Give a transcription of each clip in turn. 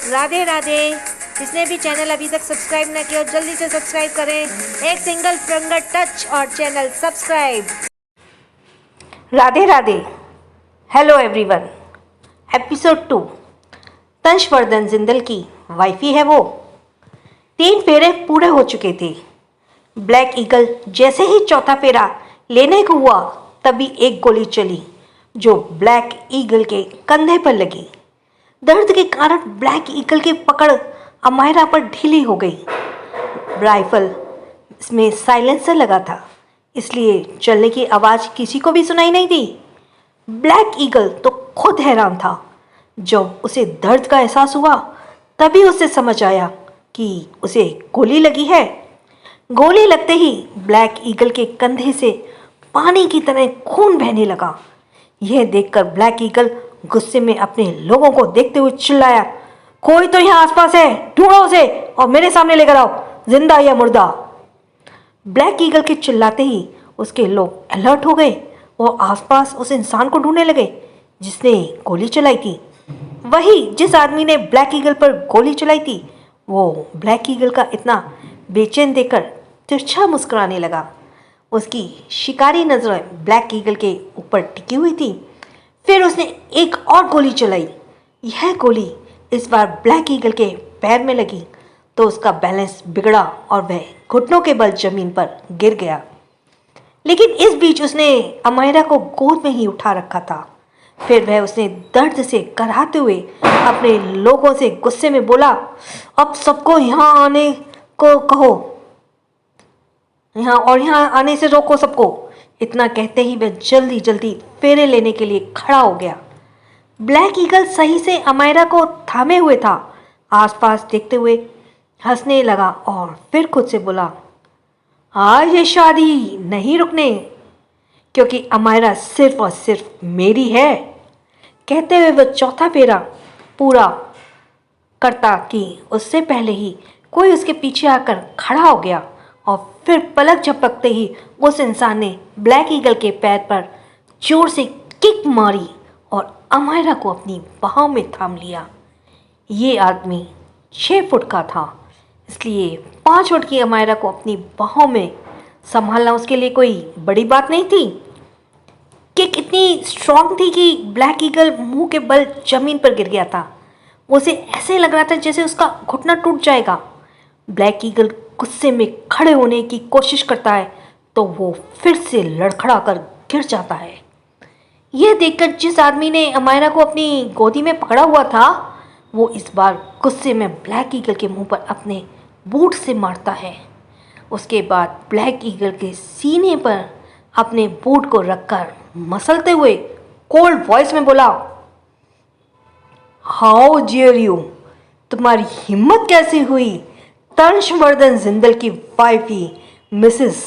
राधे राधे। जिसने भी चैनल अभी तक सब्सक्राइब ना किया जल्दी से सब्सक्राइब करें। एक सिंगल फिंगर टच और channel subscribe. Radhe Radhe. Hello everyone. Episode 2। Tanshvardhan Jindal की वाइफी है वो। 3 फेरे पूरे हो चुके थे। ब्लैक ईगल जैसे ही चौथा फेरा लेने को हुआ तभी एक गोली चली जो ब्लैक ईगल के कंधे पर लगी। दर्द के कारण ब्लैक ईगल की पकड़ अमायरा पर ढीली हो गई। राइफल में साइलेंसर लगा था, इसलिए चलने की आवाज़ किसी को भी सुनाई नहीं दी। ब्लैक ईगल तो खुद हैरान था। जब उसे दर्द का एहसास हुआ तभी उसे समझ आया कि उसे गोली लगी है। गोली लगते ही ब्लैक ईगल के कंधे से पानी की तरह खून बहने लगा। यह देखकर ब्लैक ईगल गुस्से में अपने लोगों को देखते हुए चिल्लाया, कोई तो यहाँ आसपास है, ढूंढो उसे और मेरे सामने लेकर आओ, जिंदा या मुर्दा। ब्लैक ईगल के चिल्लाते ही उसके लोग अलर्ट हो गए और आसपास उस इंसान को ढूंढने लगे जिसने गोली चलाई थी। वही जिस आदमी ने ब्लैक ईगल पर गोली चलाई थी वो ब्लैक ईगल का इतना बेचैन देखकर तिरछा मुस्कुराने लगा। उसकी शिकारी नजरें ब्लैक ईगल के ऊपर टिकी हुई थी। फिर उसने एक और गोली चलाई। यह गोली इस बार ब्लैक ईगल के पैर में लगी तो उसका बैलेंस बिगड़ा और वह घुटनों के बल जमीन पर गिर गया। लेकिन इस बीच उसने अमायरा को गोद में ही उठा रखा था। फिर वह उसने दर्द से कराहते हुए अपने लोगों से गुस्से में बोला, अब सबको यहाँ आने को कहो, यहाँ आने से रोको सबको। इतना कहते ही वह जल्दी जल्दी फेरे लेने के लिए खड़ा हो गया। ब्लैक ईगल सही से अमायरा को थामे हुए था। आसपास देखते हुए हंसने लगा और फिर खुद से बोला, आज ये शादी नहीं रुकने, क्योंकि अमायरा सिर्फ और सिर्फ मेरी है। कहते हुए वह चौथा फेरा पूरा करता कि उससे पहले ही कोई उसके पीछे आकर खड़ा हो गया और फिर पलक झपकते ही उस इंसान ने ब्लैक ईगल के पैर पर जोर से किक मारी और अमायरा को अपनी बाहों में थाम लिया। ये आदमी 6 फुट का था, इसलिए 5 फुट की अमायरा को अपनी बाहों में संभालना उसके लिए कोई बड़ी बात नहीं थी। किक इतनी स्ट्रांग थी कि ब्लैक ईगल मुंह के बल जमीन पर गिर गया था। उसे ऐसे लग रहा था जैसे उसका घुटना टूट जाएगा। ब्लैक ईगल गुस्से में खड़े होने की कोशिश करता है तो वो फिर से लड़खड़ा कर गिर जाता है। यह देखकर जिस आदमी ने अमायरा को अपनी गोदी में पकड़ा हुआ था वो इस बार गुस्से में ब्लैक ईगल के मुंह पर अपने बूट से मारता है। उसके बाद ब्लैक ईगल के सीने पर अपने बूट को रखकर मसलते हुए कोल्ड वॉइस में बोला, हाउ डियर यू, तुम्हारी हिम्मत कैसी हुई तंशवर्धन जिंदल की वाइफी मिसेस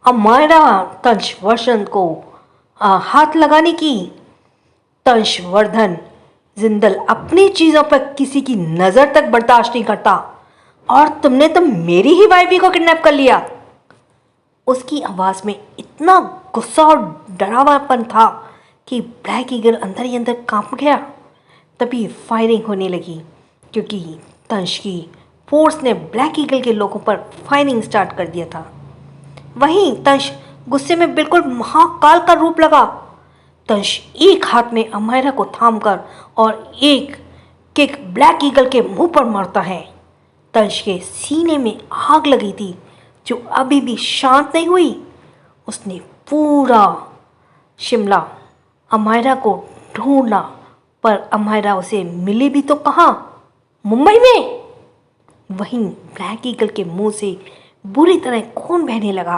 अमायरा तंशवर्धन को हाथ लगाने की। तंशवर्धन जिंदल अपनी चीज़ों पर किसी की नज़र तक बर्दाश्त नहीं करता और तुमने तो मेरी ही वाइफी को किडनैप कर लिया। उसकी आवाज़ में इतना गुस्सा और डरावापन था कि ब्लैक ईगल अंदर ही अंदर कांप गया। तभी फायरिंग होने लगी क्योंकि तंश की फोर्स ने ब्लैक ईगल के लोगों पर फायरिंग स्टार्ट कर दिया था। वहीं तंश गुस्से में बिल्कुल महाकाल का रूप लगा। तंश एक हाथ में अमायरा को थामकर और एक किक ब्लैक ईगल के मुंह पर मारता है। तंश के सीने में आग लगी थी जो अभी भी शांत नहीं हुई। उसने पूरा शिमला अमायरा को ढूंढा पर अमायरा उसे मिली भी तो कहाँ, मुंबई में। वहीं ब्लैक ईगल के मुंह से बुरी तरह खून बहने लगा।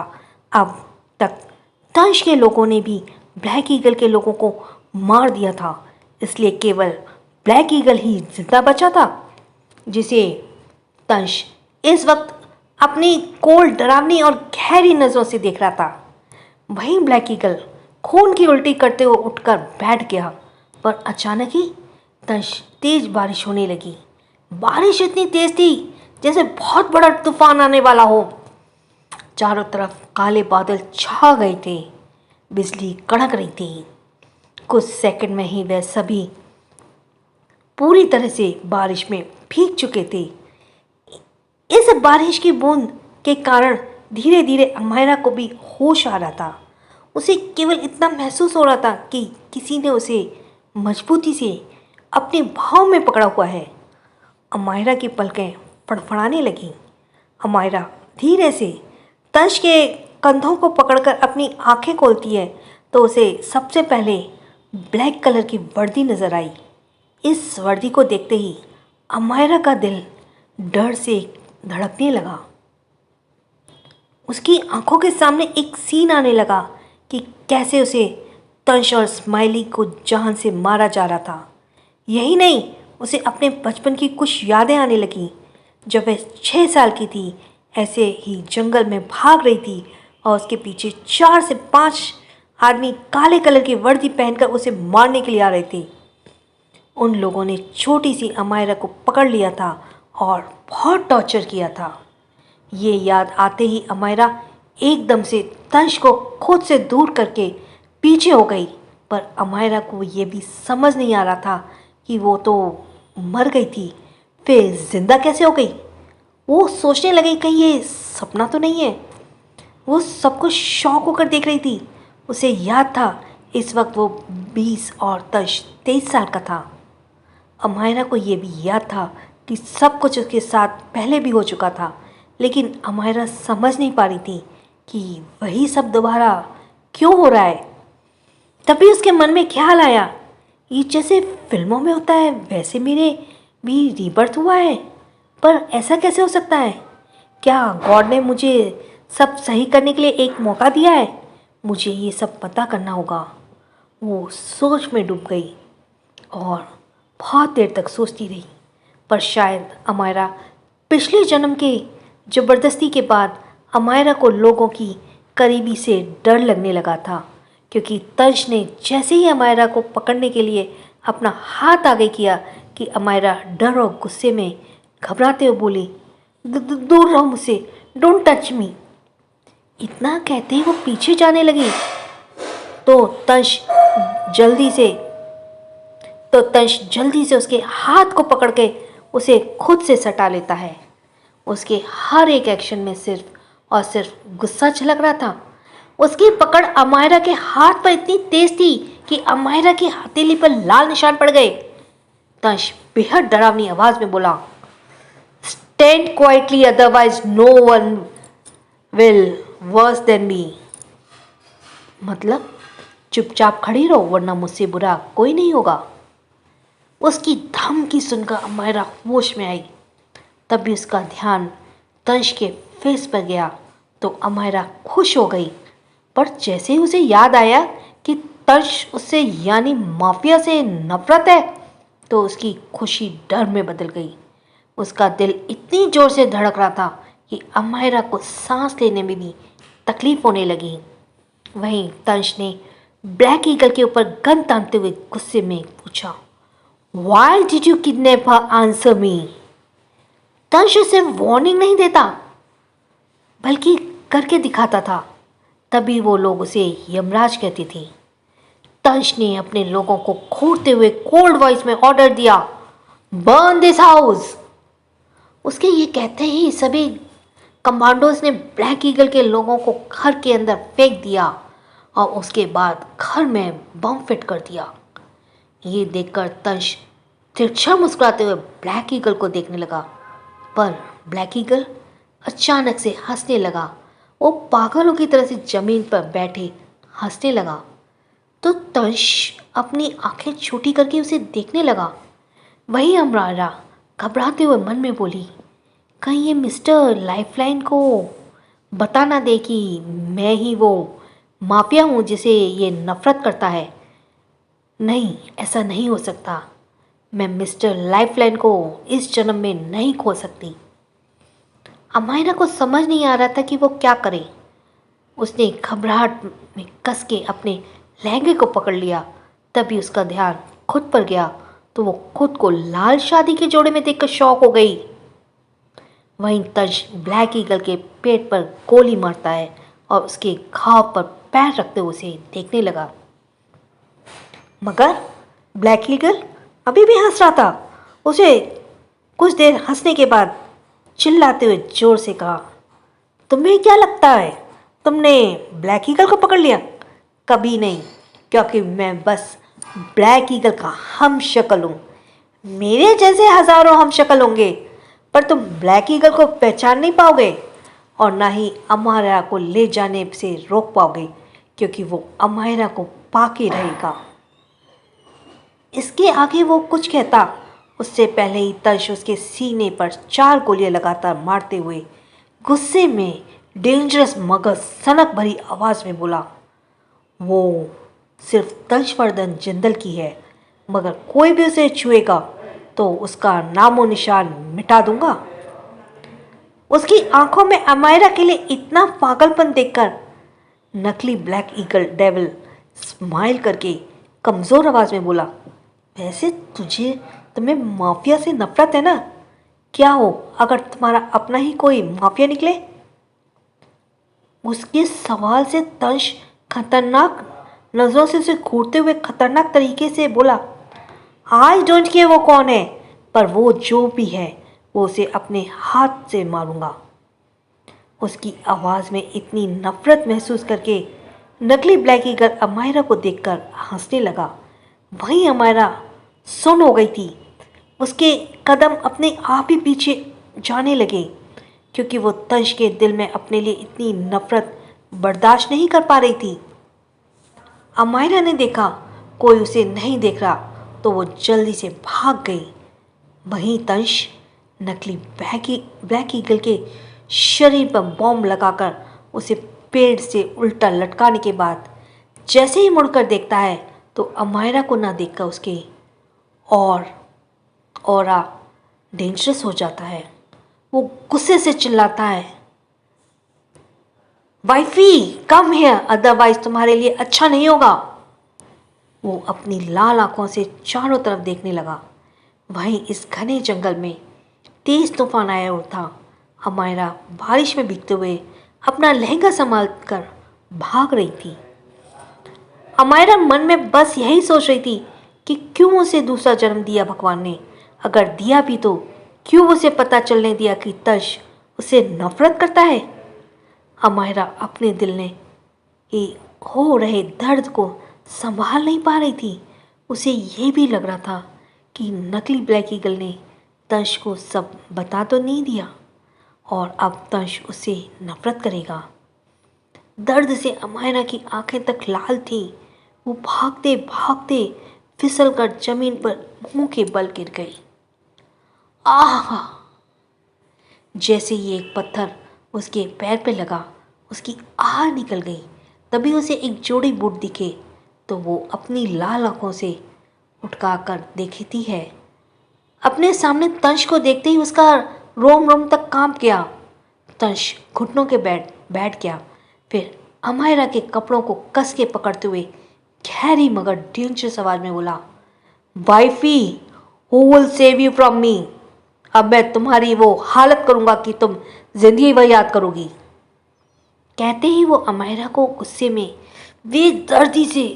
अब तक तंश के लोगों ने भी ब्लैक ईगल के लोगों को मार दिया था, इसलिए केवल ब्लैक ईगल ही जिंदा बचा था जिसे तंश इस वक्त अपनी कोल्ड डरावनी और गहरी नज़रों से देख रहा था। वहीं ब्लैक ईगल खून की उल्टी करते हुए उठकर बैठ गया पर अचानक ही तंश तेज बारिश होने लगी। बारिश इतनी तेज थी जैसे बहुत बड़ा तूफान आने वाला हो। चारों तरफ काले बादल छा गए थे, बिजली कड़क रही थी। कुछ सेकंड में ही वह सभी पूरी तरह से बारिश में भीग चुके थे। इस बारिश की बूंद के कारण धीरे धीरे अमायरा को भी होश आ रहा था। उसे केवल इतना महसूस हो रहा था कि किसी ने उसे मजबूती से अपने भाव में पकड़ा हुआ है। अमायरा की पलकें फड़फड़ाने लगीं। अमायरा धीरे से तंश के कंधों को पकड़कर अपनी आंखें खोलती है तो उसे सबसे पहले ब्लैक कलर की वर्दी नज़र आई। इस वर्दी को देखते ही अमायरा का दिल डर से धड़कने लगा। उसकी आंखों के सामने एक सीन आने लगा कि कैसे उसे तंश और स्माइली को जान से मारा जा रहा था। यही नहीं, उसे अपने बचपन की कुछ यादें आने लगीं। जब वह 6 साल की थी, ऐसे ही जंगल में भाग रही थी और उसके पीछे 4 से 5 आदमी काले कलर की वर्दी पहनकर उसे मारने के लिए आ रहे थे। उन लोगों ने छोटी सी अमायरा को पकड़ लिया था और बहुत टॉर्चर किया था। ये याद आते ही अमायरा एकदम से तंश को खुद से दूर करके पीछे हो गई। पर अमायरा को ये भी समझ नहीं आ रहा था कि वो तो मर गई थी, फिर जिंदा कैसे हो गई। वो सोचने लगी कहीं ये सपना तो नहीं है। वो सब कुछ शौक होकर देख रही थी। उसे याद था इस वक्त वो 20 और तंश 23 साल का था। अमायरा को ये भी याद था कि सब कुछ उसके साथ पहले भी हो चुका था, लेकिन अमायरा समझ नहीं पा रही थी कि वही सब दोबारा क्यों हो रहा है। तभी उसके मन में ख्याल आया, ये जैसे फिल्मों में होता है वैसे मेरे भी रीबर्थ हुआ है। पर ऐसा कैसे हो सकता है? क्या गॉड ने मुझे सब सही करने के लिए एक मौका दिया है? मुझे ये सब पता करना होगा। वो सोच में डूब गई और बहुत देर तक सोचती रही। पर शायद अमायरा पिछले जन्म के ज़बरदस्ती के बाद अमायरा को लोगों की करीबी से डर लगने लगा था, क्योंकि तंश ने जैसे ही अमायरा को पकड़ने के लिए अपना हाथ आगे किया कि अमायरा डर और गुस्से में घबराते हुए बोली, दूर रहो मुझसे, डोंट टच मी। इतना कहते ही वो पीछे जाने लगी तो तंश जल्दी से उसके हाथ को पकड़ के उसे खुद से सटा लेता है। उसके हर एक एक्शन में सिर्फ और सिर्फ गुस्सा झलक रहा था। उसकी पकड़ अमायरा के हाथ पर इतनी तेज थी कि अमायरा की हथेली पर लाल निशान पड़ गए। तंश बेहद डरावनी आवाज में बोला, stand quietly otherwise no one will worse then me. मतलब चुपचाप खड़ी रहो वरना मुझसे बुरा कोई नहीं होगा। उसकी धमकी सुनकर अमायरा होश में आई। तभी उसका ध्यान तंश के फेस पर गया तो अमायरा खुश हो गई। पर जैसे ही उसे याद आया कि तंश उससे यानी माफिया से नफरत है तो उसकी खुशी डर में बदल गई। उसका दिल इतनी जोर से धड़क रहा था कि अमायरा को सांस लेने में भी तकलीफ होने लगी। वहीं तंश ने ब्लैक ईगल के ऊपर गन तानते हुए गुस्से में पूछा, Why did you kidnap her? Answer me. तंश उसे वार्निंग नहीं देता बल्कि करके दिखाता था। तभी वो लोग उसे यमराज कहती थी। तंश ने अपने लोगों को घूरते हुए कोल्ड वॉइस में ऑर्डर दिया, बर्न दिस हाउस। उसके ये कहते ही सभी कमांडोज ने ब्लैक ईगल के लोगों को घर के अंदर फेंक दिया और उसके बाद घर में बम फिट कर दिया। ये देखकर तंश तिरछा मुस्कुराते हुए ब्लैक ईगल को देखने लगा, पर ब्लैक ईगल अचानक से हंसने लगा। वो पागलों की तरह से जमीन पर बैठे हंसने लगा तो तंश अपनी आंखें छोटी करके उसे देखने लगा। वही अमायरा घबराते हुए मन में बोली, कहीं ये मिस्टर लाइफलाइन को बता ना दे कि मैं ही वो माफिया हूँ जिसे ये नफरत करता है। नहीं, ऐसा नहीं हो सकता। मैं मिस्टर लाइफलाइन को इस जन्म में नहीं खो सकती। अमायरा को समझ नहीं आ रहा था कि वो क्या करे। उसने घबराहट में कस के अपने लहंगे को पकड़ लिया। तभी उसका ध्यान खुद पर गया तो वो खुद को लाल शादी के जोड़े में देखकर शॉक हो गई। वहीं तंश ब्लैक ईगल के पेट पर गोली मारता है और उसके घाव पर पैर रखते हुए उसे देखने लगा। मगर ब्लैक ईगल अभी भी हंस रहा था। उसे कुछ देर हंसने के बाद चिल्लाते हुए जोर से कहा, तुम्हें क्या लगता है तुमने ब्लैक ईगल को पकड़ लिया? कभी नहीं, क्योंकि मैं बस ब्लैक ईगल का हम शक्ल हूँ। मेरे जैसे हजारों हम शक्ल होंगे, पर तुम ब्लैक ईगल को पहचान नहीं पाओगे और ना ही अमायरा को ले जाने से रोक पाओगे, क्योंकि वो अमायरा को पाके रहेगा। इसके आगे वो कुछ कहता, उससे पहले ही तंश उसके सीने पर 4 गोलियां लगातार मारते हुए गुस्से में डेंजरस मगर सनक भरी आवाज़ में बोला, वो सिर्फ तंशवर्धन जिंदल की है, मगर कोई भी उसे छुएगा तो उसका नामो निशान मिटा दूंगा। उसकी आंखों में अमायरा के लिए इतना पागलपन देखकर नकली ब्लैक ईगल डेविल स्माइल करके कमज़ोर आवाज़ में बोला, वैसे तुम्हें माफिया से नफरत है ना? क्या हो अगर तुम्हारा अपना ही कोई माफिया निकले? उसके सवाल से तंश खतरनाक नजरों से उसे घूरते हुए खतरनाक तरीके से बोला, आई डोंट केयर वो कौन है, पर वो जो भी है वो उसे अपने हाथ से मारूंगा। उसकी आवाज़ में इतनी नफरत महसूस करके नकली ब्लैक ईगल अमायरा को देखकर हंसने लगा। वहीं अमायरा सुन हो गई थी। उसके कदम अपने आप ही पीछे जाने लगे, क्योंकि वो तंश के दिल में अपने लिए इतनी नफरत बर्दाश्त नहीं कर पा रही थी। अमायरा ने देखा कोई उसे नहीं देख रहा तो वो जल्दी से भाग गई। वहीं तंश नकली ब्लैक ईगल के शरीर पर बॉम्ब लगाकर उसे पेड़ से उल्टा लटकाने के बाद जैसे ही मुड़कर देखता है तो अमायरा को ना देखकर उसके ऑरा डेंजरस हो जाता है। वो गुस्से से चिल्लाता है, वाइफी कम हियर, अदरवाइज तुम्हारे लिए अच्छा नहीं होगा। वो अपनी लाल आंखों से चारों तरफ देखने लगा। वहीं इस घने जंगल में तेज तूफान आया हुआ था। अमायरा बारिश में भीगते हुए अपना लहंगा संभाल कर भाग रही थी। अमायरा मन में बस यही सोच रही थी कि क्यों उसे दूसरा जन्म दिया भगवान ने, अगर दिया भी तो क्यों उसे पता चलने दिया कि तंश उसे नफरत करता है। अमायरा अपने दिल ने हो रहे दर्द को संभाल नहीं पा रही थी। उसे ये भी लग रहा था कि नकली ब्लैक ईगल ने तंश को सब बता तो नहीं दिया और अब तंश उससे नफरत करेगा। दर्द से अमायरा की आंखें तक लाल थी। वो भागते भागते फिसल कर जमीन पर मुंह के बल गिर गई। आह! जैसे ही एक पत्थर उसके पैर पे लगा, उसकी आह निकल गई। तभी उसे एक जोड़ी बूट दिखे तो वो अपनी लाल आंखों से उठका कर देखती है। अपने सामने तंश को देखते ही उसका रोम रोम तक कांप गया। तंश घुटनों के बैठ गया, फिर अमायरा के कपड़ों को कस के पकड़ते हुए गहरी मगर डेंजरस आवाज में बोला, wifey who will save you from me. अब मैं तुम्हारी वो हालत करूंगा कि तुम जिंदगी भर याद करोगी। कहते ही वो अमायरा को गुस्से में बेदर्दी से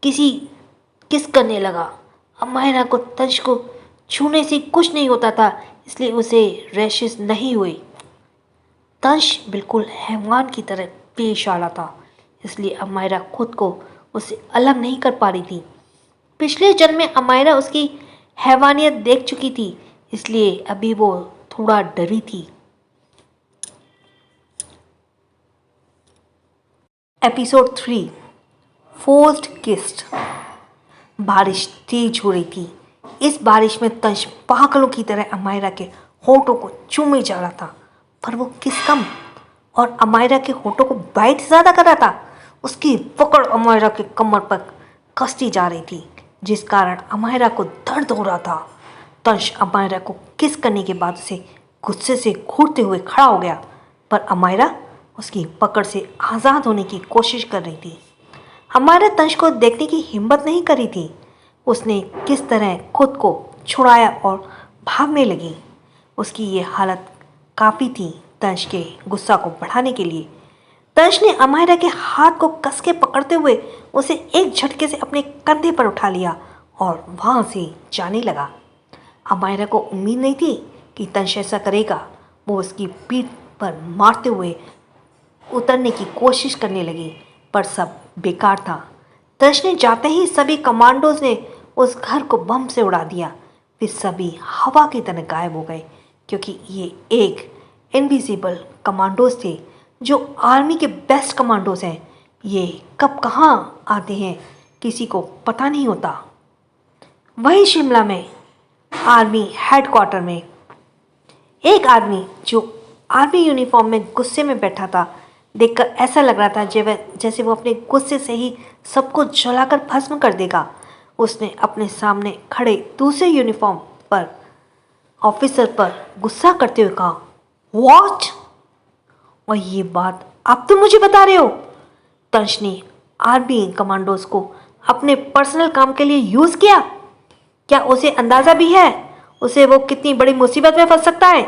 किस करने लगा। अमायरा को तंश को छूने से कुछ नहीं होता था, इसलिए उसे रैशेस नहीं हुए। तंश बिल्कुल हैवान की तरह पेश आ रहा था, इसलिए अमायरा खुद को उससे अलग नहीं कर पा रही थी। पिछले जन्म में अमायरा उसकी हैवानियत देख चुकी थी, इसलिए अभी वो थोड़ा डरी थी। Episode 3 forced kissed. बारिश तेज हो रही थी। इस बारिश में तंश पागलों की तरह अमायरा के होठों को चूमे जा रहा था, पर वो किस कम और अमायरा के होठों को बाइट ज़्यादा कर रहा था। उसकी पकड़ अमायरा के कमर पर कसती जा रही थी, जिस कारण अमायरा को दर्द हो रहा था। तंश अमायरा को किस करने के बाद उसे गुस्से से घूरते हुए खड़ा हो गया, पर अमायरा उसकी पकड़ से आज़ाद होने की कोशिश कर रही थी। अमायरा तंश को देखने की हिम्मत नहीं करी थी। उसने किस तरह खुद को छुड़ाया और भागने लगी। उसकी ये हालत काफ़ी थी तंश के गुस्सा को बढ़ाने के लिए। तंश ने अमायरा के हाथ को कस के पकड़ते हुए उसे एक झटके से अपने कंधे पर उठा लिया और वहाँ से जाने लगा। अमायरा को उम्मीद नहीं थी कि तंश ऐसा करेगा। वो उसकी पीठ पर मारते हुए उतरने की कोशिश करने लगी, पर सब बेकार था। तंश ने जाते ही सभी कमांडोज ने उस घर को बम से उड़ा दिया। फिर सभी हवा की तरह गायब हो गए, क्योंकि ये एक इनविजिबल कमांडोज थे जो आर्मी के बेस्ट कमांडोज हैं। ये कब कहाँ आते हैं किसी को पता नहीं होता। वही शिमला में आर्मी हेडक्वार्टर में एक आदमी जो आर्मी यूनिफॉर्म में गुस्से में बैठा था, देखकर ऐसा लग रहा था जैसे वो अपने गुस्से से ही सबको जलाकर भस्म कर देगा। उसने अपने सामने खड़े दूसरे यूनिफॉर्म पर ऑफिसर पर गुस्सा करते हुए कहा, व्हाट? और ये बात आप तो मुझे बता रहे हो? तंश ने आर्मी कमांडोज को अपने पर्सनल काम के लिए यूज किया? क्या उसे अंदाजा भी है उसे वो कितनी बड़ी मुसीबत में फंस सकता है?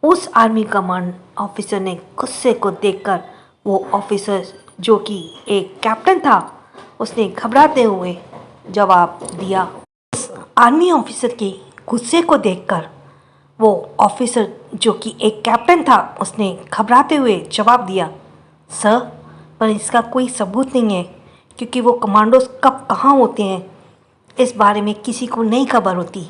उस आर्मी कमांड ऑफिसर ने गुस्से को देखकर वो ऑफिसर जो कि एक कैप्टन था, उसने घबराते हुए जवाब दिया। उस आर्मी ऑफिसर के गुस्से को देखकर वो ऑफिसर जो कि एक कैप्टन था, उसने घबराते हुए जवाब दिया, सर, पर इसका कोई सबूत नहीं है, क्योंकि वो कमांडोज कब कहाँ होते हैं इस बारे में किसी को नहीं खबर होती।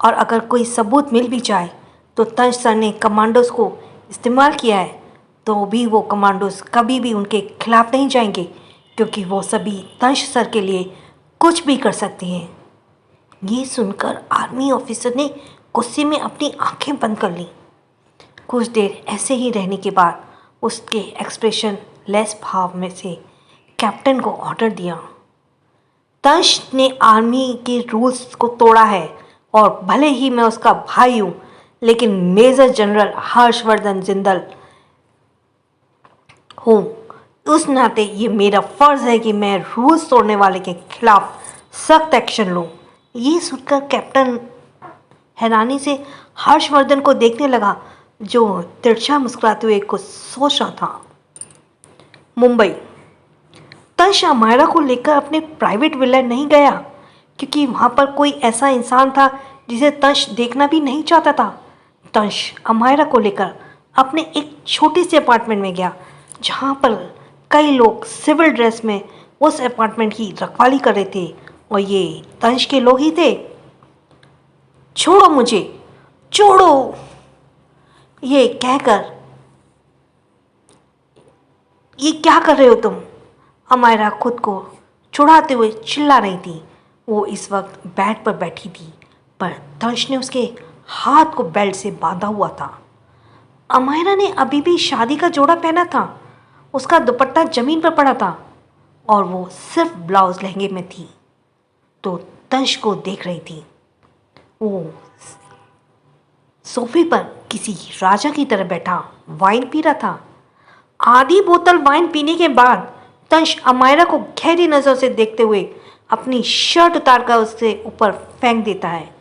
और अगर कोई सबूत मिल भी जाए तो तंश सर ने कमांडोज को इस्तेमाल किया है, तो भी वो कमांडोज कभी भी उनके खिलाफ नहीं जाएंगे, क्योंकि वो सभी तंश सर के लिए कुछ भी कर सकते हैं। ये सुनकर आर्मी ऑफिसर ने गुस्से में अपनी आंखें बंद कर लीं। कुछ देर ऐसे ही रहने के बाद उसके एक्सप्रेशन लेस भाव में से कैप्टन को ऑर्डर दिया, तंश ने आर्मी के रूल्स को तोड़ा है, और भले ही मैं उसका भाई हूँ, लेकिन मेजर जनरल हर्षवर्धन जिंदल हूँ। उस नाते ये मेरा फर्ज है कि मैं रूल्स तोड़ने वाले के खिलाफ सख्त एक्शन लूँ। ये सुनकर कैप्टन हैरानी से हर्षवर्धन को देखने लगा, जो तिरछा मुस्कुराते हुए कुछ सोच रहा था। मुंबई। तंश अमायरा को लेकर अपने प्राइवेट विला नहीं गया, क्योंकि वहाँ पर कोई ऐसा इंसान था जिसे तंश देखना भी नहीं चाहता था। तंश अमायरा को लेकर अपने एक छोटे से अपार्टमेंट में गया, जहाँ पर कई लोग सिविल ड्रेस में उस अपार्टमेंट की रखवाली कर रहे थे, और ये तंश के लोग ही थे। छोड़ो मुझे, छोड़ो, ये कहकर, ये क्या कर रहे हो तुम? अमायरा खुद को छुड़ाते हुए चिल्ला रही थी। वो इस वक्त बेड पर बैठी थी, पर तंश ने उसके हाथ को बेल्ट से बांधा हुआ था। अमायरा ने अभी भी शादी का जोड़ा पहना था। उसका दुपट्टा जमीन पर पड़ा था और वो सिर्फ ब्लाउज लहंगे में थी, तो तंश को देख रही थी। वो सोफे पर किसी राजा की तरह बैठा वाइन पी रहा था। आधी बोतल वाइन पीने के बाद तंश अमायरा को गहरी नज़र से देखते हुए अपनी शर्ट उतारकर उससे ऊपर फेंक देता है।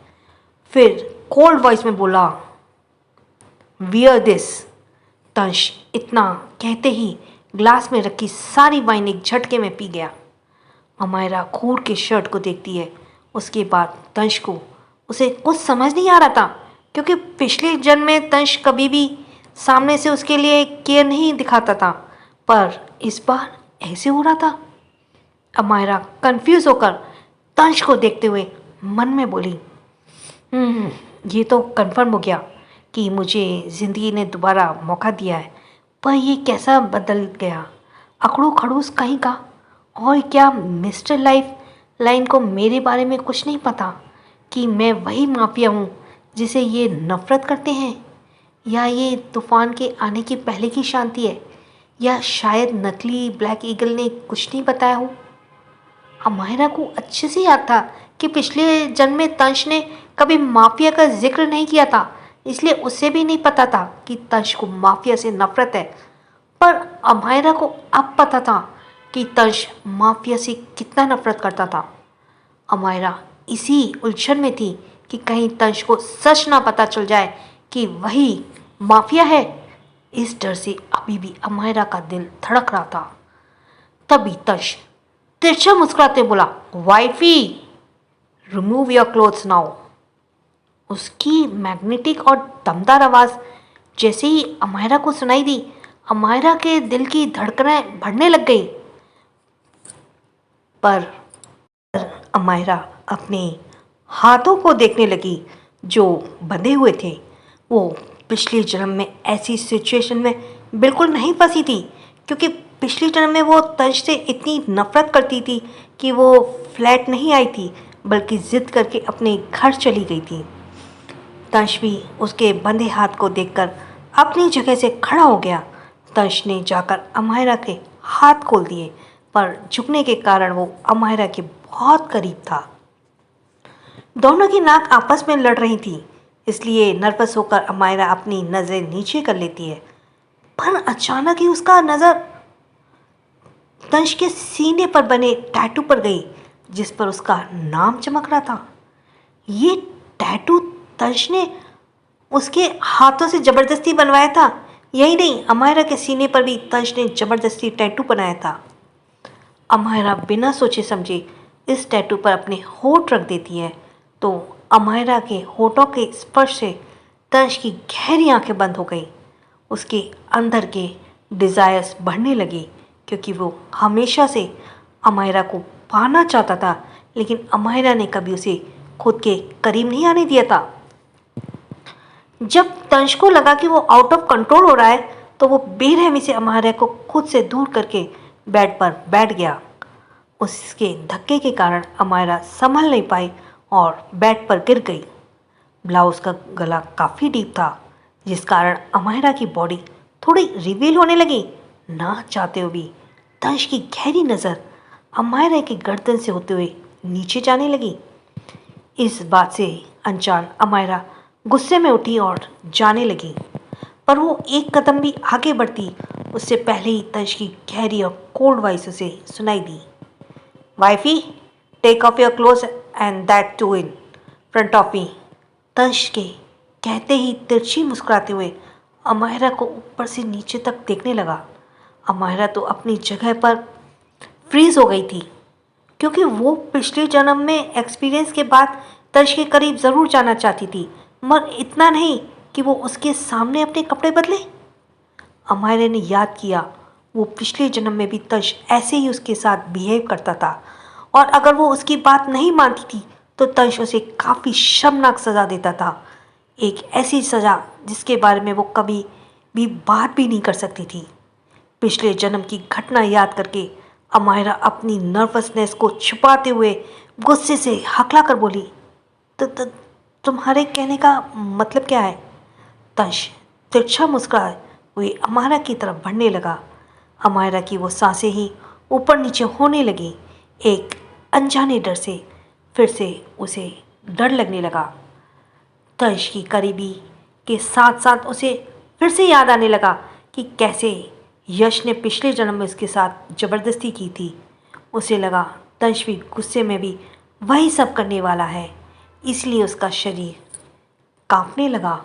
फिर कोल्ड वॉइस में बोला, वियर दिस। तंश इतना कहते ही ग्लास में रखी सारी वाइन एक झटके में पी गया। अमायरा घूर के शर्ट को देखती है। उसके बाद तंश को उसे कुछ समझ नहीं आ रहा था, क्योंकि पिछले जन्म में तंश कभी भी सामने से उसके लिए केयर नहीं दिखाता था, पर इस बार ऐसे हो रहा था। अमायरा कंफ्यूज होकर तंश को देखते हुए मन में बोली, ये तो कंफर्म हो गया कि मुझे ज़िंदगी ने दोबारा मौका दिया है, पर ये कैसा बदल गया, अकड़ू खड़ूस कहीं का। और क्या मिस्टर लाइफ लाइन को मेरे बारे में कुछ नहीं पता कि मैं वही माफिया हूँ जिसे ये नफ़रत करते हैं? या ये तूफ़ान के आने की पहले की शांति है? या शायद नकली ब्लैक ईगल ने कुछ नहीं बताया हो? अमायरा को अच्छे से याद था कि पिछले जन्म में तंश ने कभी माफिया का जिक्र नहीं किया था, इसलिए उसे भी नहीं पता था कि तंश को माफिया से नफरत है। पर अमायरा को अब पता था कि तंश माफिया से कितना नफरत करता था। अमायरा इसी उलझन में थी कि कहीं तंश को सच ना पता चल जाए कि वही माफिया है। इस डर से अभी भी अमायरा का दिल धड़क रहा था। तभी तंश तिरछा मुस्कुराते बोला, wifey, remove your clothes now. उसकी मैग्नेटिक और दमदार आवाज़ जैसे ही अमायरा को सुनाई दी, अमायरा के दिल की धड़कनें बढ़ने लग गई। पर अमायरा अपने हाथों को देखने लगी जो बंधे हुए थे। वो पिछले जन्म में ऐसी सिचुएशन में बिल्कुल नहीं फंसी थी, क्योंकि पिछले जन्म में वो तंज से इतनी नफरत करती थी कि वो फ्लैट नहीं आई थी, बल्कि ज़िद करके अपने घर चली गई थी। तंज भी उसके बंधे हाथ को देखकर अपनी जगह से खड़ा हो गया। तंज ने जाकर अमायरा के हाथ खोल दिए, पर झुकने के कारण वो अमायरा के बहुत करीब था। दोनों की नाक आपस में लड़ रही थी, इसलिए नर्वस होकर अमायरा अपनी नज़र नीचे कर लेती है। पर अचानक ही उसका नज़र तंज के सीने पर बने टैटू पर गई, जिस पर उसका नाम चमक रहा था। ये टैटू तंज ने उसके हाथों से ज़बरदस्ती बनवाया था। यही नहीं, अमायरा के सीने पर भी तंज ने ज़बरदस्ती टैटू बनाया था। अमायरा बिना सोचे समझे इस टैटू पर अपने होंठ रख देती है, तो अमायरा के होठों के स्पर्श से तंज की गहरी आंखें बंद हो गई। उसके अंदर के डिज़ायर्स बढ़ने लगे, क्योंकि वो हमेशा से अमायरा को पाना चाहता था, लेकिन अमायरा ने कभी उसे खुद के करीब नहीं आने दिया था। जब तंज को लगा कि वो आउट ऑफ कंट्रोल हो रहा है, तो वो बेरहमी से अमायरा को खुद से दूर करके बेड पर बैठ गया। उसके धक्के के कारण अमायरा संभल नहीं पाई और बेड पर गिर गई। ब्लाउज का गला काफ़ी डीप था, जिस कारण अमायरा की बॉडी थोड़ी रिवील होने लगी। ना चाहते हुए भी तंज की गहरी नज़र अमायरा की गर्दन से होते हुए नीचे जाने लगी। इस बात से अनजान अमायरा गुस्से में उठी और जाने लगी, पर वो एक कदम भी आगे बढ़ती उससे पहले ही तंज की गहरी और कोल्ड वॉइस उसे सुनाई दी। Wifey, take off your cloth and that to in front of me. Tanj के कहते ही तिरछी मुस्कुराते हुए अमायरा को ऊपर से नीचे तक देखने लगा। अमायरा तो अपनी जगह पर फ्रीज हो गई थी, क्योंकि वो पिछले जन्म में एक्सपीरियंस के बाद तंज के करीब ज़रूर जाना चाहती थी, मगर इतना नहीं कि वो उसके सामने अपने कपड़े बदले। अमायरा ने याद किया वो पिछले जन्म में भी तंज ऐसे ही उसके साथ बिहेव करता था, और अगर वो उसकी बात नहीं मानती थी तो तंज उसे काफ़ी शर्मनाक सज़ा देता था। एक ऐसी सज़ा जिसके बारे में वो कभी भी बात भी नहीं कर सकती थी। पिछले जन्म की घटना याद करके अमायरा अपनी नर्वसनेस को छुपाते हुए गुस्से से हकला कर बोली, तो तुम्हारे कहने का मतलब क्या है? तंज तिरछा मुस्कुराए हुए अमायरा की तरफ बढ़ने लगा। अमायरा की वो सांसें ही ऊपर नीचे होने लगी। एक अनजाने डर से फिर से उसे डर लगने लगा। तंज की करीबी के साथ साथ उसे फिर से याद आने लगा कि कैसे यश ने पिछले जन्म में उसके साथ ज़बरदस्ती की थी। उसे लगा तंज भी गुस्से में भी वही सब करने वाला है, इसलिए उसका शरीर कांपने लगा।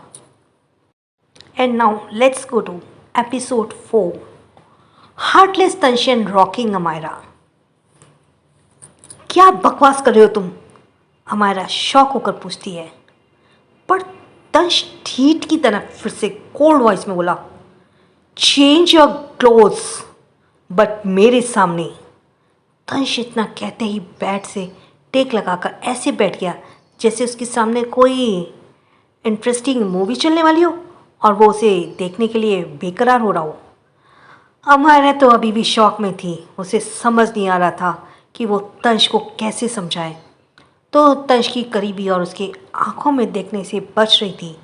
And now let's go to episode 4, heartless तंज एंड रॉकिंग अमायरा। क्या बकवास कर रहे हो तुम? अमायरा शॉक होकर पूछती है। पर तंज ठीक की तरह फिर से कोल्ड वॉइस में बोला, चेंज योर क्लोथ्स बट मेरे सामने। तंज इतना कहते ही बेड से टेक लगाकर ऐसे बैठ गया जैसे उसके सामने कोई इंटरेस्टिंग मूवी चलने वाली हो और वो उसे देखने के लिए बेकरार हो रहा हो। अमायरा तो अभी भी शौक में थी। उसे समझ नहीं आ रहा था कि वो तंज को कैसे समझाए, तो तंज की करीबी और उसके आंखों में देखने से बच रही थी,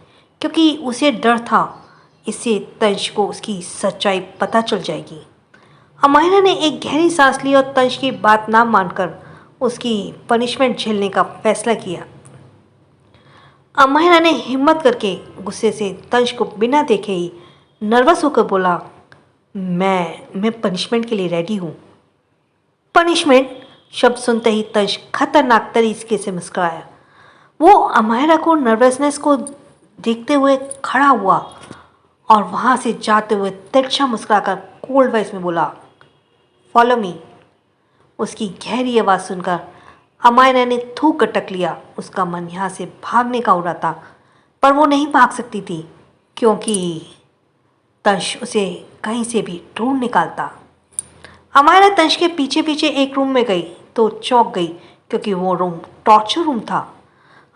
क्योंकि उसे डर था इससे तंज को उसकी सच्चाई पता चल जाएगी। अमायरा ने एक गहरी सांस ली और तंज की बात ना मानकर उसकी पनिशमेंट झेलने का फैसला किया। अमायरा ने हिम्मत करके गुस्से से तंज को बिना देखे ही नर्वस होकर बोला, मैं पनिशमेंट के लिए रेडी हूँ। पनिशमेंट शब्द सुनते ही तंज खतरनाक तरीके से मुस्कुराया। वो अमायरा को नर्वसनेस को देखते हुए खड़ा हुआ और वहाँ से जाते हुए तिरछा मुस्कुराकर कोल्ड वॉइस में बोला, फॉलो मी। उसकी गहरी आवाज़ सुनकर अमायरा ने थूक कटक लिया। उसका मन यहाँ से भागने का हो रहा था, पर वो नहीं भाग सकती थी क्योंकि तंश उसे कहीं से भी ढूंढ निकालता। अमायरा तंश के पीछे पीछे एक रूम में गई तो चौंक गई क्योंकि वो रूम टॉर्चर रूम था।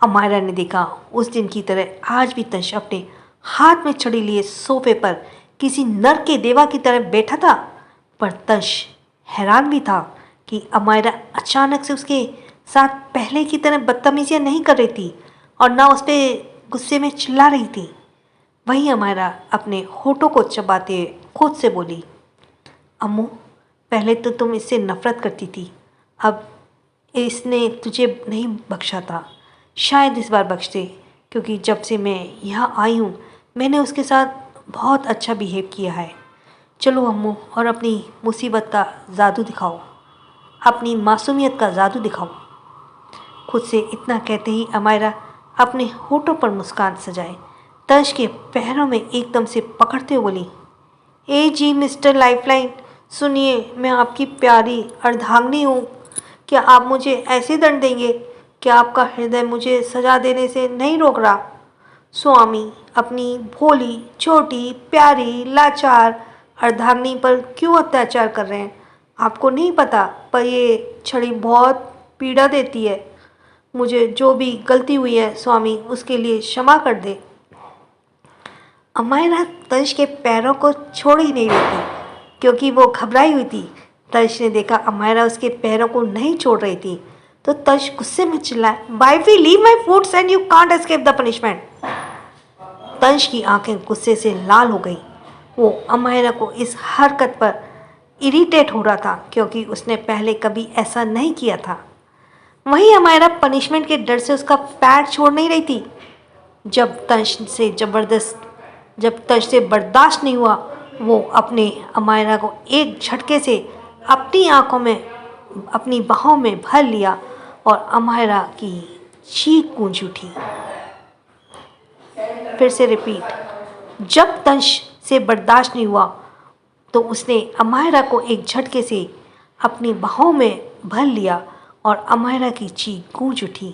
अमायरा ने देखा उस दिन की तरह आज भी तंश अपने हाथ में छड़ी लिए सोफे पर किसी नर के देवा की तरह बैठा था। पर तंश हैरान भी था कि अमायरा अचानक से उसके साथ पहले की तरह बदतमीजियां नहीं कर रही थी और ना उस पर गुस्से में चिल्ला रही थी। वही अमायरा अपने होठों को चबाते हुए खुद से बोली, अम्मू, पहले तो तुम इससे नफ़रत करती थी, अब इसने तुझे नहीं बख्शा था, शायद इस बार बख्श दे, क्योंकि जब से मैं यहाँ आई हूँ मैंने उसके साथ बहुत अच्छा बिहेव किया है। चलो अम्मू, और अपनी मुसीबत का जादू दिखाओ, अपनी मासूमियत का जादू दिखाओ। खुद से इतना कहते ही अमायरा अपने होठों पर मुस्कान सजाए तंश के पैरों में एकदम से पकड़ते हुए बोली, ए जी मिस्टर लाइफलाइन, सुनिए, मैं आपकी प्यारी अर्धांगिनी हूँ। क्या आप मुझे ऐसे दंड देंगे? क्या आपका हृदय मुझे सजा देने से नहीं रोक रहा? स्वामी अपनी भोली छोटी प्यारी लाचार अर्धांगिनी पर क्यों अत्याचार कर रहे हैं? आपको नहीं पता, पर ये छड़ी बहुत पीड़ा देती है। मुझे जो भी गलती हुई है स्वामी, उसके लिए क्षमा कर दे। अमायरा तंश के पैरों को छोड़ ही नहीं रही थी क्योंकि वो घबराई हुई थी। तंश ने देखा अमायरा उसके पैरों को नहीं छोड़ रही थी तो तंश गुस्से में चिल्लाया, wifey, leave my foods and you can't escape the punishment. Tansh की आंखें गुस्से से लाल हो गई। वो अमायरा को इस हरकत पर इरिटेट हो रहा था क्योंकि उसने पहले कभी ऐसा नहीं किया था। वहीं अमायरा पनिशमेंट के डर से उसका पैर छोड़ नहीं रही थी। जब तंश से बर्दाश्त नहीं हुआ, वो अपने अमायरा को एक झटके से अपनी आंखों में अपनी बाहों में भर लिया और अमायरा की चीख गूंज उठी। फिर से रिपीट, जब तंश से बर्दाश्त नहीं हुआ तो उसने अमायरा को एक झटके से अपनी बाहों में भर लिया और अमायरा की चीख गूंज उठी।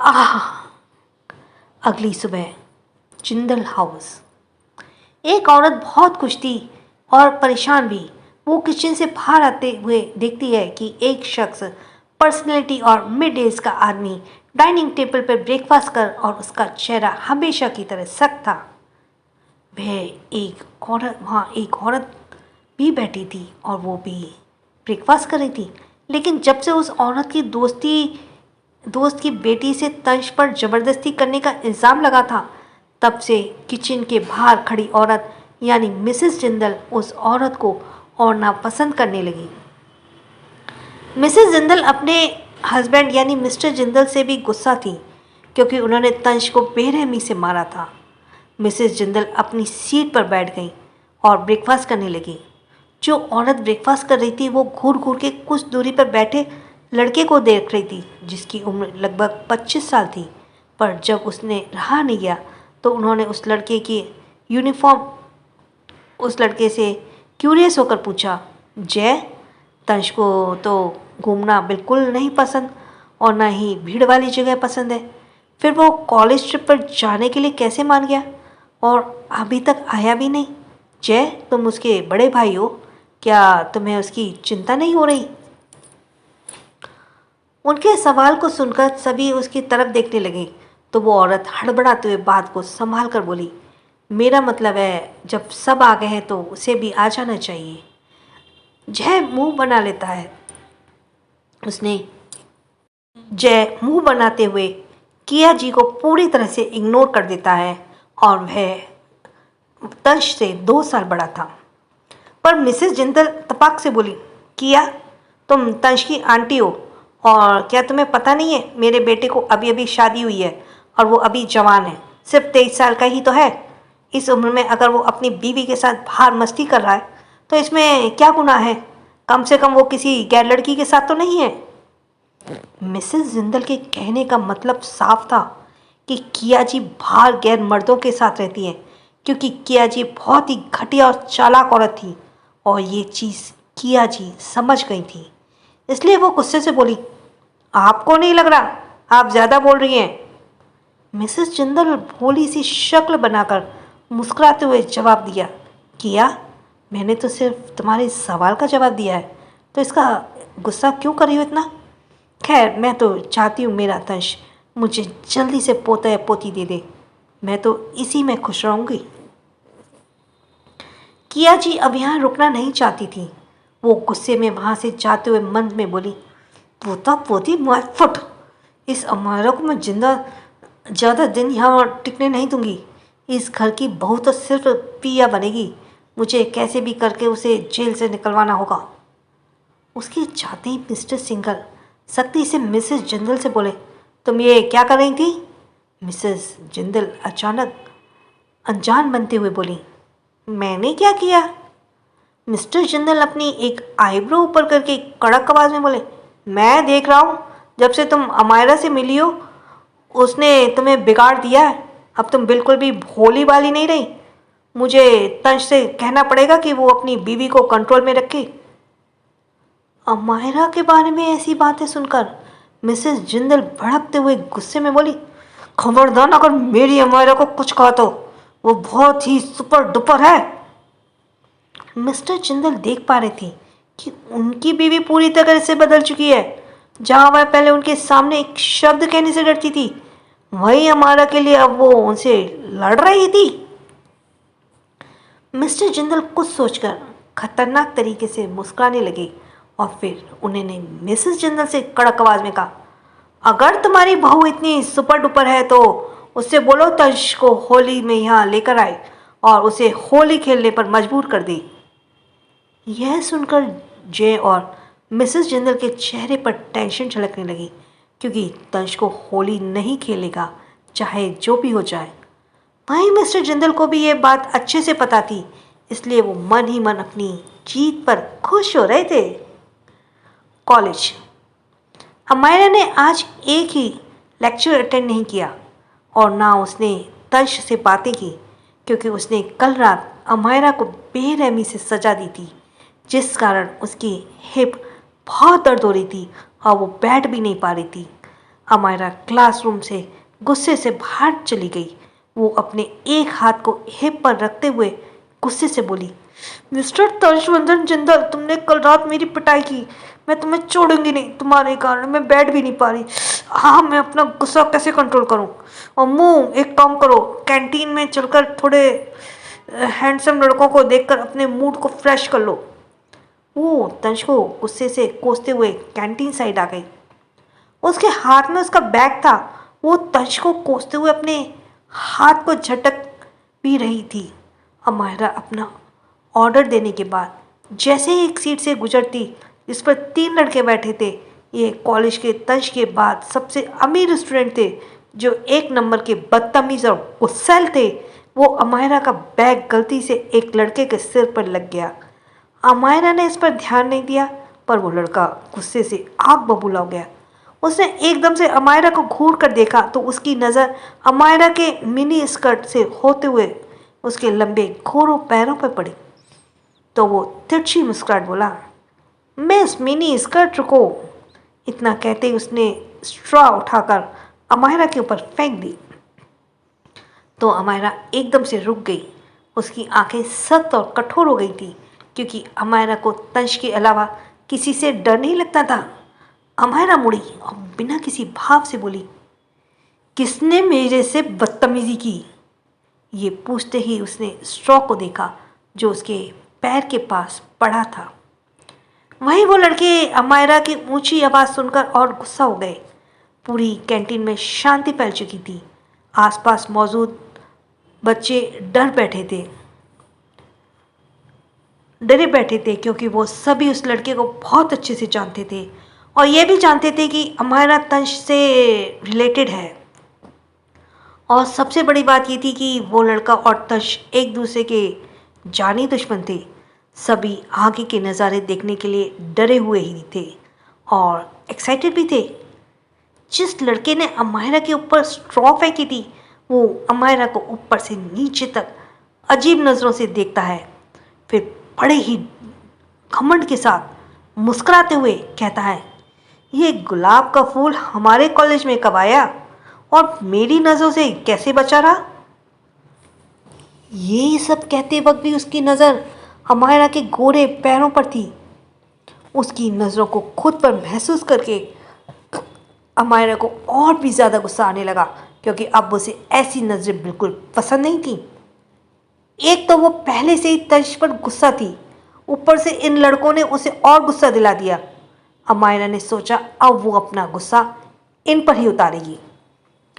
आह! अगली सुबह जिंदल हाउस। एक औरत बहुत खुश थी और परेशान भी। वो किचन से बाहर आते हुए देखती है कि एक शख्स, पर्सनैलिटी और मिड एज का आदमी, डाइनिंग टेबल पर ब्रेकफास्ट कर और उसका चेहरा हमेशा की तरह सख्त था। वहाँ एक औरत भी बैठी थी और वो भी ब्रेकफास्ट कर रही थी। लेकिन जब से उस औरत की दोस्त की बेटी से तंश पर ज़बरदस्ती करने का इल्ज़ाम लगा था, तब से किचन के बाहर खड़ी औरत यानी मिसेस जिंदल उस औरत को और नापसंद करने लगी। मिसेस जिंदल अपने हस्बैंड यानी मिस्टर जिंदल से भी गुस्सा थी क्योंकि उन्होंने तंश को बेरहमी से मारा था। मिसेस जिंदल अपनी सीट पर बैठ गई और ब्रेकफास्ट करने लगी। जो औरत ब्रेकफास्ट कर रही थी वो घूर घूर के कुछ दूरी पर बैठे लड़के को देख रही थी जिसकी उम्र लगभग 25 साल थी। पर जब उसने रहा नहीं गया तो उन्होंने उस लड़के से क्यूरियस होकर पूछा, जय, तंश को तो घूमना बिल्कुल नहीं पसंद और ना ही भीड़ वाली जगह पसंद है, फिर वो कॉलेज ट्रिप पर जाने के लिए कैसे मान गया और अभी तक आया भी नहीं? जय, तुम उसके बड़े भाई हो, क्या तुम्हें उसकी चिंता नहीं हो रही? उनके सवाल को सुनकर सभी उसकी तरफ देखने लगे तो वो औरत हड़बड़ाते हुए बात को संभाल कर बोली, मेरा मतलब है जब सब आ गए हैं तो उसे भी आ जाना चाहिए। जय मुंह बना लेता है। जय मुंह बनाते हुए किया जी को पूरी तरह से इग्नोर कर देता है और वह तंश से 2 साल बड़ा था। पर मिसेस जिंदल तपाक से बोली, किया, तुम तंश की आंटी हो और क्या तुम्हें पता नहीं है मेरे बेटे को अभी अभी शादी हुई है और वो अभी जवान है, सिर्फ 23 साल का ही तो है। इस उम्र में अगर वो अपनी बीवी के साथ बाहर मस्ती कर रहा है तो इसमें क्या गुनाह है? कम से कम वो किसी गैर लड़की के साथ तो नहीं है। मिसेस जिंदल के कहने का मतलब साफ था कि किया जी बाहर गैर मर्दों के साथ रहती हैं क्योंकि किया जी बहुत ही घटिया और चालाक औरत थी और ये चीज़ किया जी समझ गई थी। इसलिए वो गुस्से से बोली, आपको नहीं लग रहा? आप ज़्यादा बोल रही हैं। मिसेस जिंदल भोली सी शक्ल बनाकर मुस्कुराते हुए जवाब दिया। किया? मैंने तो सिर्फ तुम्हारे सवाल का जवाब दिया है, तो इसका गुस्सा क्यों कर रही हो इतना? खैर, मैं तो चाहती हूँ मेरा तंश मुझे जल्दी से पोता या पोती दे दे। मैं तो इसी में खुश रहूँगी। किया जी अब यहाँ रुकना नहीं चाहती थी। वो गुस्से में वहाँ से जाते हुए मन में बोली, पोता पोती माय फुट, इस अमारा को मैं जिंदा ज़्यादा दिन यहाँ टिकने नहीं दूंगी। इस घर की बहू तो सिर्फ पिया बनेगी। मुझे कैसे भी करके उसे जेल से निकलवाना होगा। उसके जाते ही मिस्टर सिंगल सख्ती से मिसेस जिंदल से बोले, तुम ये क्या कर रही थी? मिसेस जिंदल अचानक अनजान बनते हुए बोली, मैंने क्या किया? मिस्टर जिंदल अपनी एक आईब्रो ऊपर करके कड़क आवाज में बोले, मैं देख रहा हूँ जब से तुम अमायरा से मिली हो उसने तुम्हें बिगाड़ दिया है। अब तुम बिल्कुल भी भोली वाली नहीं रही। मुझे तंज से कहना पड़ेगा कि वो अपनी बीवी को कंट्रोल में रखे। अमायरा के बारे में ऐसी बातें सुनकर मिसेस जिंदल भड़कते हुए गुस्से में बोली, खबरदार अगर मेरी अमायरा को कुछ कहा तो वो बहुत ही सुपर डुपर है। मिस्टर जिंदल देख पा रहे थे कि उनकी बीवी पूरी तरह से बदल चुकी है। जहां वह पहले उनके सामने एक शब्द कहने से डरती थी, वही हमारा के लिए अब वो उनसे लड़ रही थी। मिस्टर जिंदल कुछ सोचकर खतरनाक तरीके से मुस्कुराने लगे और फिर उन्होंने मिसेस जिंदल से कड़क आवाज में कहा, अगर तुम्हारी बहू इतनी सुपर डुपर है तो उससे बोलो तंश को होली में यहाँ लेकर आए और उसे होली खेलने पर मजबूर कर दे। यह सुनकर जय और मिसेस जिंदल के चेहरे पर टेंशन झलकने लगी, क्योंकि तंश को होली नहीं खेलेगा चाहे जो भी हो जाए। वहीं मिस्टर जिंदल को भी यह बात अच्छे से पता थी, इसलिए वो मन ही मन अपनी जीत पर खुश हो रहे थे। कॉलेज। अमायरा ने आज एक ही लेक्चर अटेंड नहीं किया और ना उसने तंश से बातें की, क्योंकि उसने कल रात अमायरा को बेरहमी से सजा दी थी, जिस कारण उसकी हिप बहुत दर्द हो रही थी और वो बैठ भी नहीं पा रही थी। अमायरा क्लासरूम से गुस्से से बाहर चली गई। वो अपने एक हाथ को हिप पर रखते हुए गुस्से से बोली, मिस्टर तंशवर्धन जिंदल, तुमने कल रात मेरी पिटाई की। मैं तुम्हें छोड़ूंगी नहीं, तुम्हारे कारण मैं बैठ भी नहीं पा रही। हाँ, मैं अपना गुस्सा कैसे कंट्रोल करूं? और मुँह, एक काम करो, कैंटीन में चलकर थोड़े हैंडसम लड़कों को देखकर अपने मूड को फ्रेश कर लो। वो तंश को गुस्से से कोसते हुए कैंटीन साइड आ गई। उसके हाथ में उसका बैग था। वो तंश को कोसते हुए अपने हाथ को झटक भी रही थी। अमायरा अपना ऑर्डर देने के बाद जैसे ही एक सीट से गुजरती जिस पर 3 लड़के बैठे थे, ये कॉलेज के तंश के बाद सबसे अमीर स्टूडेंट थे, जो 1 नंबर के बदतमीज और गुस्सैल थे। वो अमायरा का बैग गलती से एक लड़के के सिर पर लग गया। अमायरा ने इस पर ध्यान नहीं दिया, पर वो लड़का गुस्से से आग बबूला हो गया। उसने एकदम से अमायरा को घूर कर देखा तो उसकी नज़र अमायरा के मिनी स्कर्ट से होते हुए उसके लंबे घोरों पैरों पर पड़ी। तो वो तिरछी मुस्कुराहट बोला, मिस मिनी स्कर्ट रुको। इतना कहते ही उसने स्ट्रॉ उठाकर अमायरा के ऊपर फेंक दी। तो अमायरा एकदम से रुक गई। उसकी आंखें सख्त और कठोर हो गई थी, क्योंकि अमायरा को तंश के अलावा किसी से डर नहीं लगता था। अमायरा मुड़ी और बिना किसी भाव से बोली, किसने मेरे से बदतमीजी की? ये पूछते ही उसने स्ट्रॉ को देखा जो उसके पैर के पास पड़ा था। वहीं वो लड़के अमायरा की ऊंची आवाज़ सुनकर और गुस्सा हो गए। पूरी कैंटीन में शांति फैल चुकी थी। आसपास मौजूद बच्चे डरे बैठे थे, क्योंकि वो सभी उस लड़के को बहुत अच्छे से जानते थे और ये भी जानते थे कि अमायरा तंश से रिलेटेड है। और सबसे बड़ी बात ये थी कि वो लड़का और तंश एक दूसरे के जानी दुश्मन थे। सभी आगे के नज़ारे देखने के लिए डरे हुए ही थे और एक्साइटेड भी थे। जिस लड़के ने अमायरा के ऊपर स्ट्रॉ फेंकी थी, वो अमायरा को ऊपर से नीचे तक अजीब नज़रों से देखता है, फिर बड़े ही घमंड के साथ मुस्कुराते हुए कहता है, ये गुलाब का फूल हमारे कॉलेज में कब आया और मेरी नज़रों से कैसे बचा रहा? ये सब कहते वक्त भी उसकी नज़र अमायरा के गोरे पैरों पर थी। उसकी नज़रों को खुद पर महसूस करके अमायरा को और भी ज़्यादा गुस्सा आने लगा, क्योंकि अब उसे ऐसी नज़रें बिल्कुल पसंद नहीं थी। एक तो वो पहले से ही तंश पर गुस्सा थी, ऊपर से इन लड़कों ने उसे और गुस्सा दिला दिया। अमायरा ने सोचा अब वो अपना गुस्सा इन पर ही उतारेगी।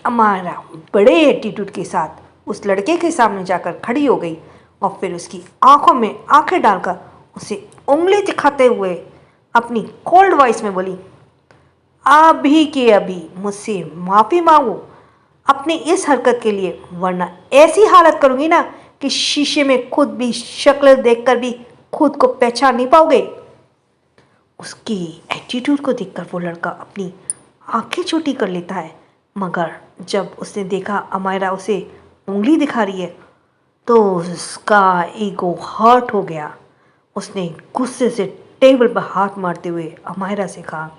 अमायरा बड़े एटीट्यूड के साथ उस लड़के के सामने जाकर खड़ी हो गई और फिर उसकी आंखों में आंखें डालकर उसे उंगली दिखाते हुए अपनी कोल्ड वॉइस में बोली, अभी के अभी मुझसे माफ़ी मांगो अपनी इस हरकत के लिए, वरना ऐसी हालत करूँगी ना कि शीशे में खुद भी शक्ल देखकर भी खुद को पहचान नहीं पाओगे। उसकी एटीट्यूड को देखकर वो लड़का अपनी आंखें छोटी कर लेता है, मगर जब उसने देखा अमायरा उसे उंगली दिखा रही है तो उसका ईगो हर्ट हो गया। उसने गुस्से से टेबल पर हाथ मारते हुए अमायरा से कहा,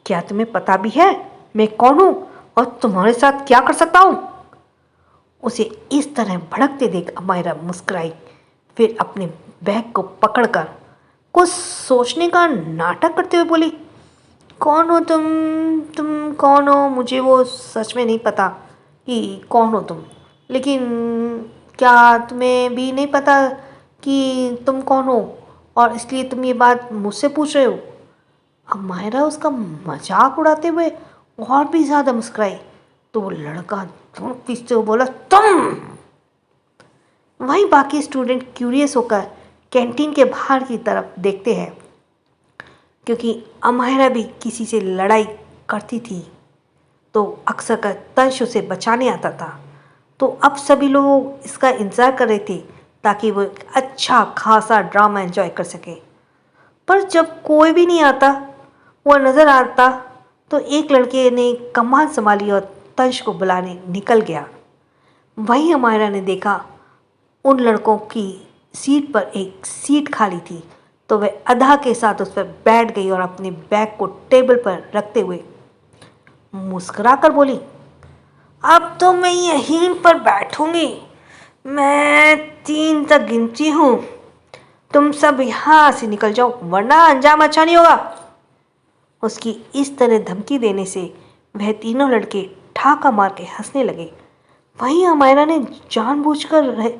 क्या तुम्हें पता भी है मैं कौन हूँ और तुम्हारे साथ क्या कर सकता हूँ? उसे इस तरह भड़कते देख अमायरा मुस्कुराई, फिर अपने बैग को पकड़कर कुछ सोचने का नाटक करते हुए बोली, कौन हो तुम कौन हो? मुझे वो सच में नहीं पता कि कौन हो तुम, लेकिन क्या तुम्हें भी नहीं पता कि तुम कौन हो और इसलिए तुम ये बात मुझसे पूछ रहे हो? अमायरा उसका मजाक उड़ाते हुए और भी ज़्यादा मुस्कुराई तो वो लड़का पीछे हुए बोला, तुम। वहीं बाकी स्टूडेंट क्यूरियस होकर कैंटीन के बाहर की तरफ देखते हैं, क्योंकि अमायरा भी किसी से लड़ाई करती थी तो अक्सर कर तंश उसे बचाने आता था। तो अब सभी लोग इसका इंतज़ार कर रहे थे ताकि वो एक अच्छा खासा ड्रामा एंजॉय कर सके। पर जब कोई भी नहीं आता वो नज़र आता तो एक लड़के ने कमान संभाली और तंश को बुलाने निकल गया। वहीं अमायरा ने देखा उन लड़कों की सीट पर एक सीट खाली थी तो वह अधा के साथ उस पर बैठ गई और अपने बैग को टेबल पर रखते हुए मुस्कुरा कर बोली, अब तो मैं यहीं पर बैठूंगी। मैं 3 तक गिनती हूँ, तुम सब यहाँ से निकल जाओ वरना अंजाम अच्छा नहीं होगा। उसकी इस तरह धमकी देने से वह तीनों लड़के ठाका मार के हंसने लगे। वहीं अमायरा ने जानबूझकर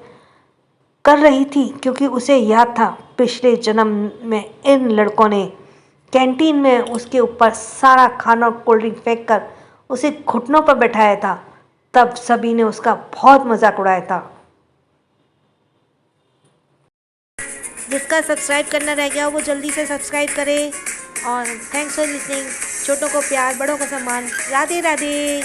कर रही थी, क्योंकि उसे याद था पिछले जन्म में इन लड़कों ने कैंटीन में उसके ऊपर सारा खाना और कोल्ड ड्रिंक फेंक कर उसे घुटनों पर बैठाया था। तब सभी ने उसका बहुत मजाक उड़ाया था। जिसका सब्सक्राइब करना रह गया वो जल्दी से सब्सक्राइब करे और थैंक्स फॉर लिसनिंग। छोटों को प्यार, बड़ों को सम्मान। राधे राधे।